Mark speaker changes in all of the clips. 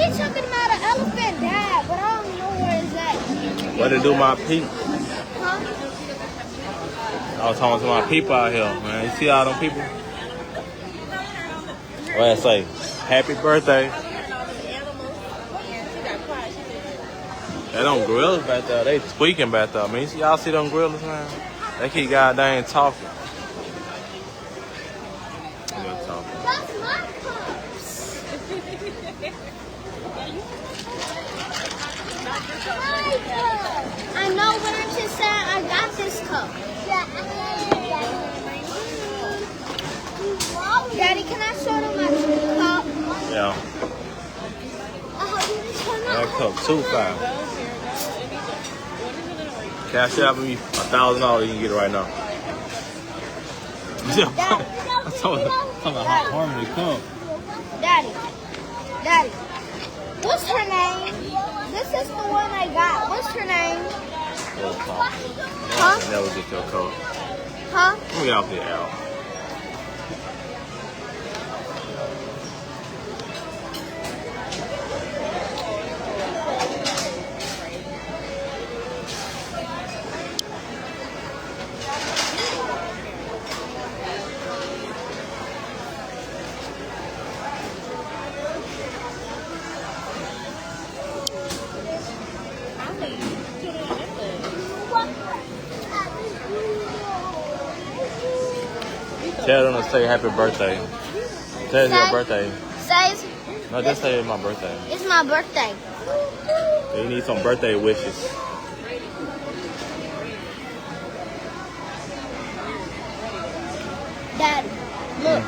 Speaker 1: He's talking about an elephant dad, but I don't know where it's at.
Speaker 2: What to do my peep?
Speaker 1: Huh?
Speaker 2: I was talking to my people out here, man. You see all them people? What I say? Happy birthday. They them gorillas back there, they squeaking back there. Man, y'all see them gorillas, man? They keep goddamn talking.
Speaker 1: That's my cups. I know when I'm just saying I got this cup. Daddy, can I show them my cup?
Speaker 2: Yeah. That cup $2.5. Cash out me $1,000. You can get it right now. I'm talking about hot harmony cup.
Speaker 1: Daddy, what's her name? This is the one I got. What's her name? Huh?
Speaker 2: Never get your coat.
Speaker 1: Huh?
Speaker 2: Let me get off the L. Tell them to say happy birthday. Tell it's your birthday.
Speaker 1: Say
Speaker 2: No, just say it's my birthday.
Speaker 1: it's my birthday.
Speaker 2: You need some birthday wishes.
Speaker 1: Daddy, look.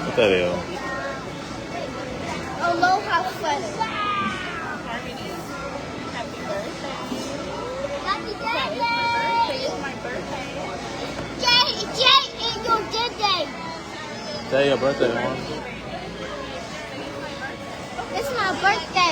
Speaker 2: What that is?
Speaker 1: Aloha sweater. Happy birthday.
Speaker 3: It's my birthday.
Speaker 1: Jay, and your birthday.
Speaker 2: Say your birthday, Mom.
Speaker 1: It's my birthday.